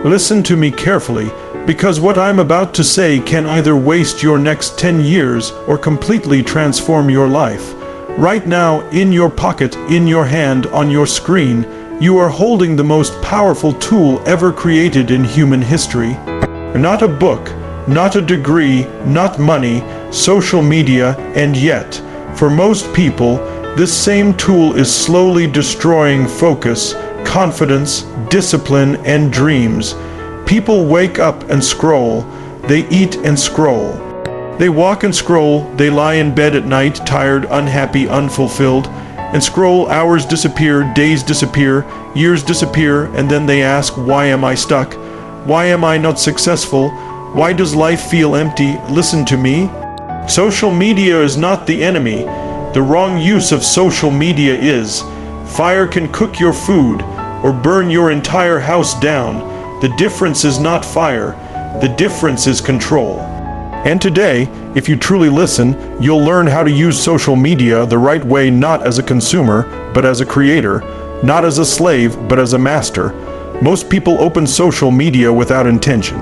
Listen to me carefully, because what I'm about to say can either waste your next 10 years or completely transform your life. Right now, in your pocket, in your hand, on your screen, you are holding the most powerful tool ever created in human history. Not a book, not a degree, not money, social media, and yet, for most people, this same tool is slowly destroying focus, confidence, discipline, and dreams. People wake up and scroll. They eat and scroll. They walk and scroll. They lie in bed at night, tired, unhappy, unfulfilled, and scroll. Hours disappear, days disappear, years disappear, and then they ask, why am I stuck? Why am I not successful? Why does life feel empty? Listen to me. Social media is not the enemy. The wrong use of social media is. Fire can cook your food or burn your entire house down. The difference is not fire. The difference is control. And today, if you truly listen, you'll learn how to use social media the right way, not as a consumer, but as a creator, not as a slave, but as a master. Most people open social media without intention.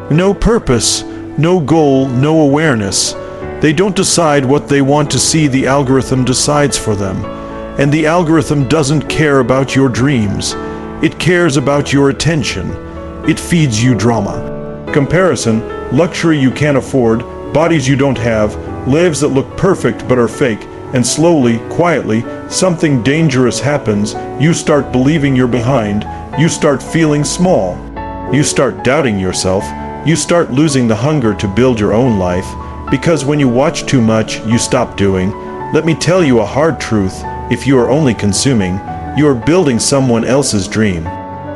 No purpose, no goal, no awareness. They don't decide what they want to see. The algorithm decides for them. And the algorithm doesn't care about your dreams. It cares about your attention. It feeds you drama. Comparison, luxury you can't afford, bodies you don't have, lives that look perfect but are fake, and slowly, quietly, something dangerous happens. You start believing you're behind. You start feeling small. You start doubting yourself. You start losing the hunger to build your own life. Because when you watch too much, you stop doing. Let me tell you a hard truth. If you are only consuming, you are building someone else's dream.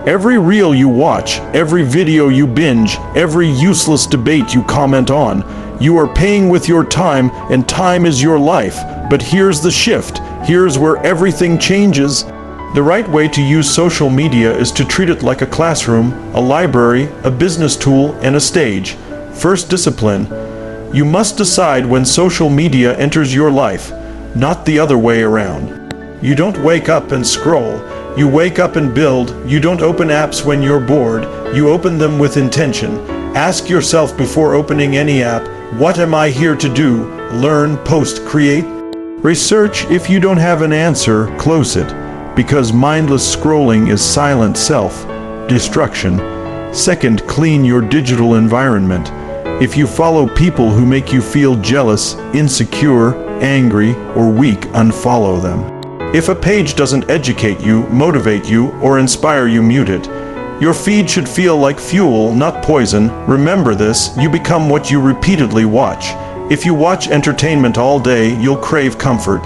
Every reel you watch, every video you binge, every useless debate you comment on, you are paying with your time, and time is your life. But here's the shift. Here's where everything changes. The right way to use social media is to treat it like a classroom, a library, a business tool, and a stage. First, discipline. You must decide when social media enters your life, not the other way around. You don't wake up and scroll. You wake up and build. You don't open apps when you're bored. You open them with intention. Ask yourself before opening any app, what am I here to do? Learn, post, create? Research. If you don't have an answer, close it. Because mindless scrolling is silent self-destruction. Second, clean your digital environment. If you follow people who make you feel jealous, insecure, angry, or weak, unfollow them. If a page doesn't educate you, motivate you, or inspire you, mute it. Your feed should feel like fuel, not poison. Remember this, you become what you repeatedly watch. If you watch entertainment all day, you'll crave comfort.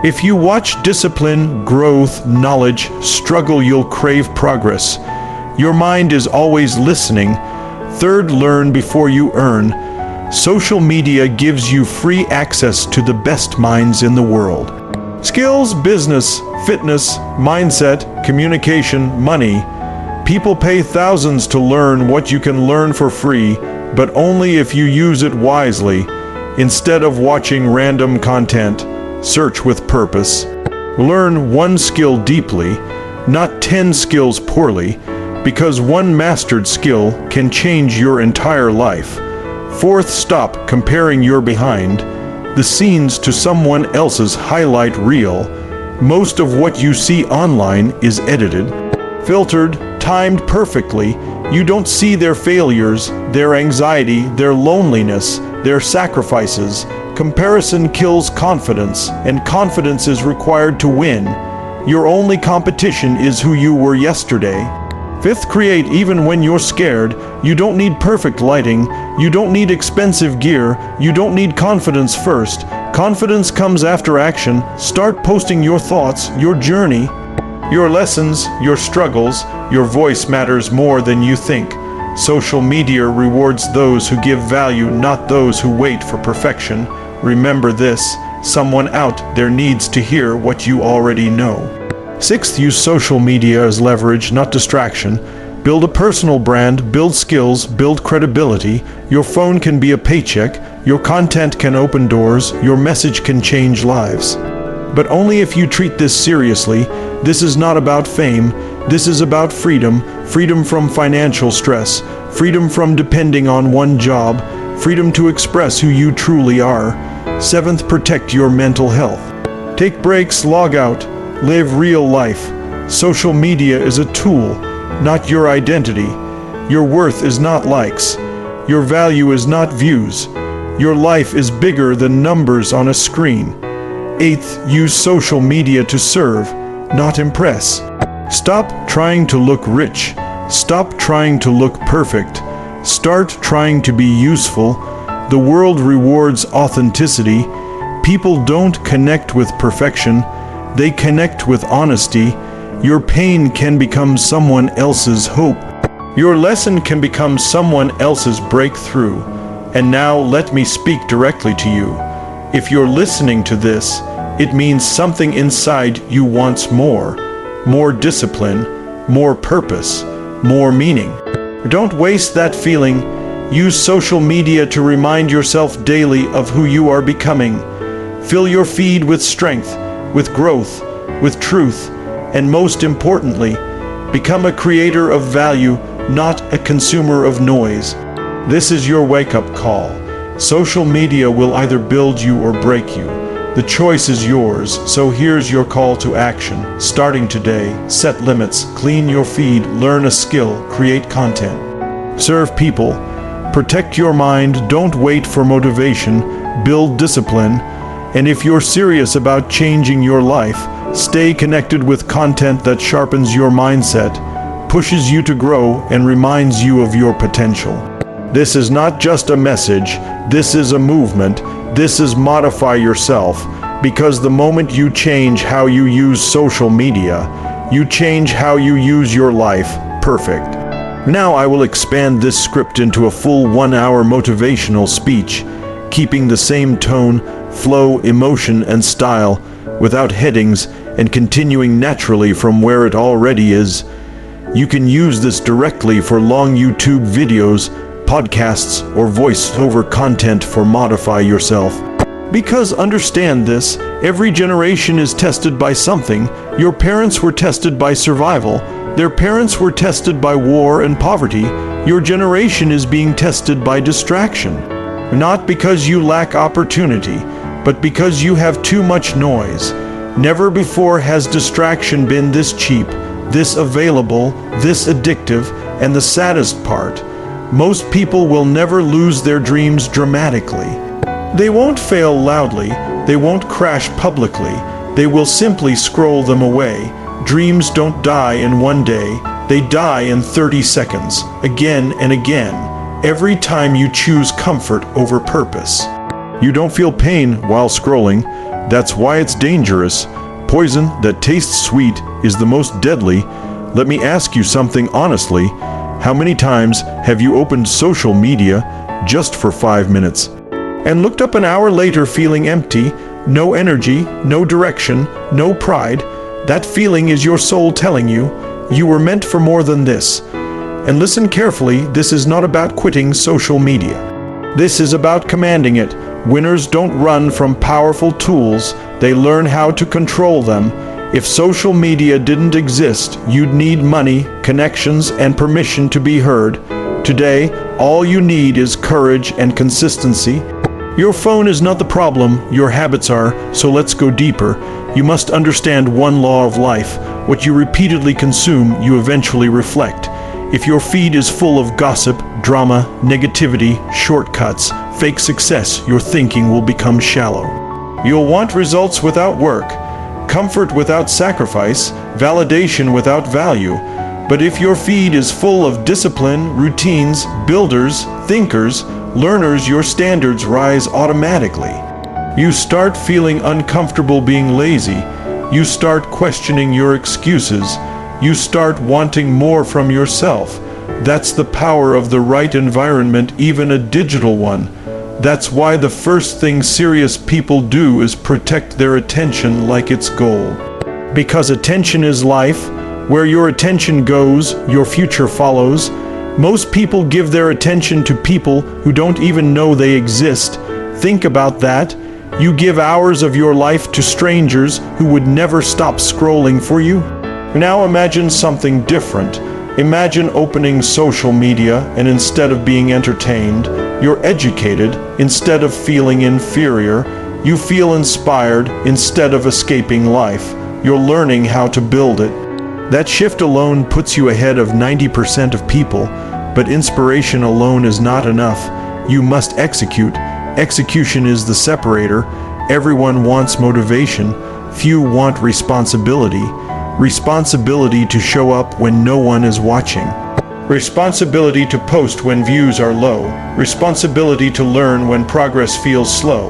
If you watch discipline, growth, knowledge, struggle, you'll crave progress. Your mind is always listening. Third, learn before you earn. Social media gives you free access to the best minds in the world. Skills, business, fitness, mindset, communication, money. People pay thousands to learn what you can learn for free, but only if you use it wisely. Instead of watching random content, search with purpose. Learn one skill deeply, not 10 skills poorly, because one mastered skill can change your entire life. Fourth, stop comparing your behind the scenes to someone else's highlight reel. Most of what you see online is edited, filtered, timed perfectly. You don't see their failures, their anxiety, their loneliness, their sacrifices. Comparison kills confidence, and confidence is required to win. Your only competition is who you were yesterday. Fifth, create even when you're scared. You don't need perfect lighting. You don't need expensive gear. You don't need confidence first. Confidence comes after action. Start posting your thoughts, your journey, your lessons, your struggles. Your voice matters more than you think. Social media rewards those who give value, not those who wait for perfection. Remember this, someone out there needs to hear what you already know. Sixth, use social media as leverage, not distraction. Build a personal brand, build skills, build credibility. Your phone can be a paycheck. Your content can open doors. Your message can change lives. But only if you treat this seriously. This is not about fame. This is about freedom, freedom from financial stress, freedom from depending on one job, freedom to express who you truly are. 7th, protect your mental health. Take breaks, log out, live real life. Social media is a tool, not your identity. Your worth is not likes. Your value is not views. Your life is bigger than numbers on a screen. 8th, use social media to serve, not impress. Stop trying to look rich. Stop trying to look perfect. Start trying to be useful. The world rewards authenticity. People don't connect with perfection. They connect with honesty. Your pain can become someone else's hope. Your lesson can become someone else's breakthrough. And now let me speak directly to you. If you're listening to this, it means something inside you wants more. More discipline, more purpose, more meaning. Don't waste that feeling. Use social media to remind yourself daily of who you are becoming. Fill your feed with strength, with growth, with truth, and most importantly, become a creator of value, not a consumer of noise. This is your wake-up call. Social media will either build you or break you. The choice is yours, so here's your call to action. Starting today, set limits, clean your feed, learn a skill, create content. Serve people. Protect your mind, don't wait for motivation, build discipline. And if you're serious about changing your life, stay connected with content that sharpens your mindset, pushes you to grow, and reminds you of your potential. This is not just a message, this is a movement. This is Modify Yourself, because the moment you change how you use social media, you change how you use your life. Perfect. Now I will expand this script into a full 1-hour motivational speech, keeping the same tone, flow, emotion, and style, without headings, and continuing naturally from where it already is. You can use this directly for long YouTube videos, podcasts, or voice-over content for Modify Yourself. Because understand this, every generation is tested by something. Your parents were tested by survival. Their parents were tested by war and poverty. Your generation is being tested by distraction. Not because you lack opportunity, but because you have too much noise. Never before has distraction been this cheap, this available, this addictive, and the saddest part, most people will never lose their dreams dramatically. They won't fail loudly, they won't crash publicly, they will simply scroll them away. Dreams don't die in one day, they die in 30 seconds, again and again, every time you choose comfort over purpose. You don't feel pain while scrolling, that's why it's dangerous. Poison that tastes sweet is the most deadly. Let me ask you something honestly. How many times have you opened social media just for 5 minutes and looked up an hour later feeling empty, no energy, no direction, no pride? That feeling is your soul telling you, you were meant for more than this. And listen carefully, this is not about quitting social media. This is about commanding it. Winners don't run from powerful tools, they learn how to control them. If social media didn't exist, you'd need money, connections, and permission to be heard. Today, all you need is courage and consistency. Your phone is not the problem, your habits are, so let's go deeper. You must understand one law of life. What you repeatedly consume, you eventually reflect. If your feed is full of gossip, drama, negativity, shortcuts, fake success, your thinking will become shallow. You'll want results without work, comfort without sacrifice, validation without value. But if your feed is full of discipline, routines, builders, thinkers, learners, your standards rise automatically. You start feeling uncomfortable being lazy. You start questioning your excuses. You start wanting more from yourself. That's the power of the right environment, even a digital one. That's why the first thing serious people do is protect their attention like it's gold. Because attention is life. Where your attention goes, your future follows. Most people give their attention to people who don't even know they exist. Think about that. You give hours of your life to strangers who would never stop scrolling for you. Now imagine something different. Imagine opening social media and instead of being entertained, you're educated. Instead of feeling inferior, you feel inspired. Instead of escaping life, you're learning how to build it. That shift alone puts you ahead of 90% of people, but inspiration alone is not enough. You must execute. Execution is the separator. Everyone wants motivation. Few want responsibility. Responsibility to show up when no one is watching. Responsibility to post when views are low. Responsibility to learn when progress feels slow.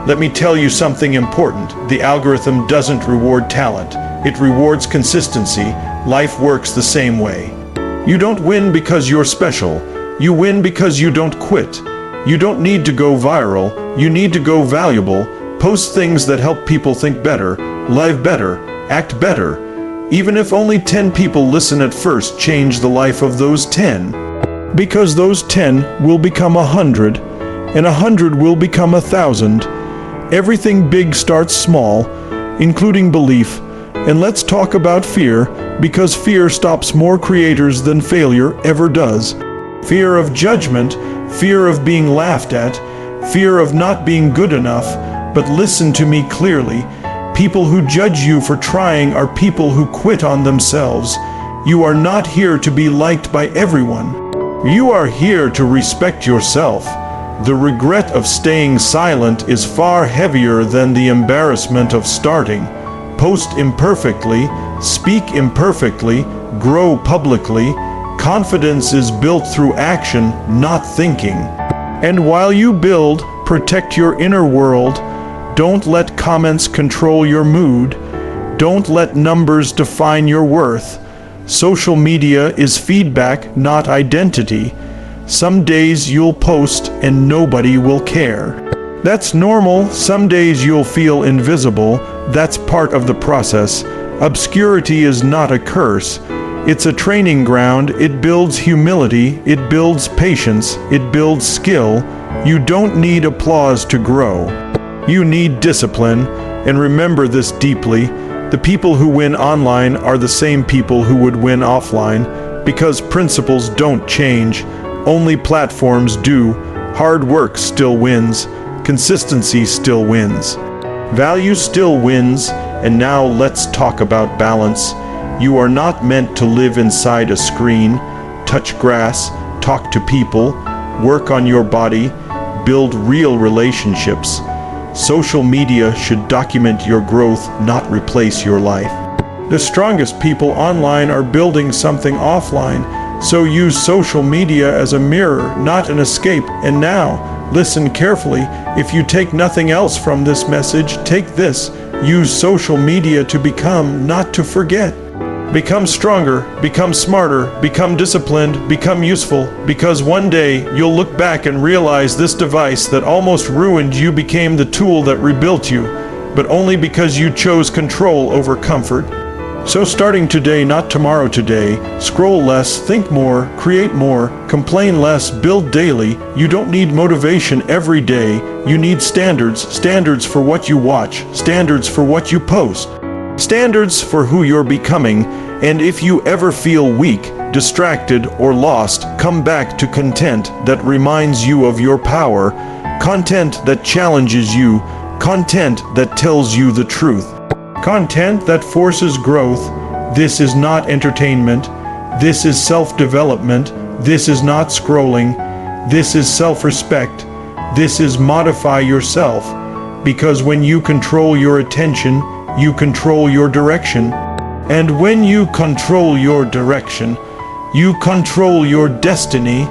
Let me tell you something important. The algorithm doesn't reward talent. It rewards consistency. Life works the same way. You don't win because you're special. You win because you don't quit. You don't need to go viral. You need to go valuable. Post things that help people think better, live better, act better. Even if only 10 people listen at first, change the life of those 10. Because those 10 will become 100, and 100 will become 1,000. Everything big starts small, including belief. And let's talk about fear, because fear stops more creators than failure ever does. Fear of judgment, fear of being laughed at, fear of not being good enough. But listen to me clearly. People who judge you for trying are people who quit on themselves. You are not here to be liked by everyone. You are here to respect yourself. The regret of staying silent is far heavier than the embarrassment of starting. Post imperfectly, speak imperfectly, grow publicly. Confidence is built through action, not thinking. And while you build, protect your inner world. Don't let comments control your mood. Don't let numbers define your worth. Social media is feedback, not identity. Some days you'll post and nobody will care. That's normal. Some days you'll feel invisible. That's part of the process. Obscurity is not a curse. It's a training ground. It builds humility. It builds patience. It builds skill. You don't need applause to grow. You need discipline. And remember this deeply. The people who win online are the same people who would win offline, because principles don't change. Only platforms do. Hard work still wins. Consistency still wins. Value still wins. And now let's talk about balance. You are not meant to live inside a screen. Touch grass, talk to people, work on your body, build real relationships. Social media should document your growth, not replace your life. The strongest people online are building something offline, so use social media as a mirror, not an escape. And now, listen carefully. If you take nothing else from this message, take this. Use social media to become, not to forget. Become stronger, become smarter, become disciplined, become useful, because one day you'll look back and realize this device that almost ruined you became the tool that rebuilt you, but only because you chose control over comfort. So starting today, not tomorrow, today, scroll less, think more, create more, complain less, build daily. You don't need motivation every day. You need standards. Standards for what you watch, standards for what you post, standards for who you're becoming. And if you ever feel weak, distracted, or lost, come back to content that reminds you of your power, content that challenges you, content that tells you the truth, content that forces growth. This is not entertainment. This is self-development. This is not scrolling. This is self-respect. This is modify yourself. Because when you control your attention, you control your direction. And when you control your direction, you control your destiny.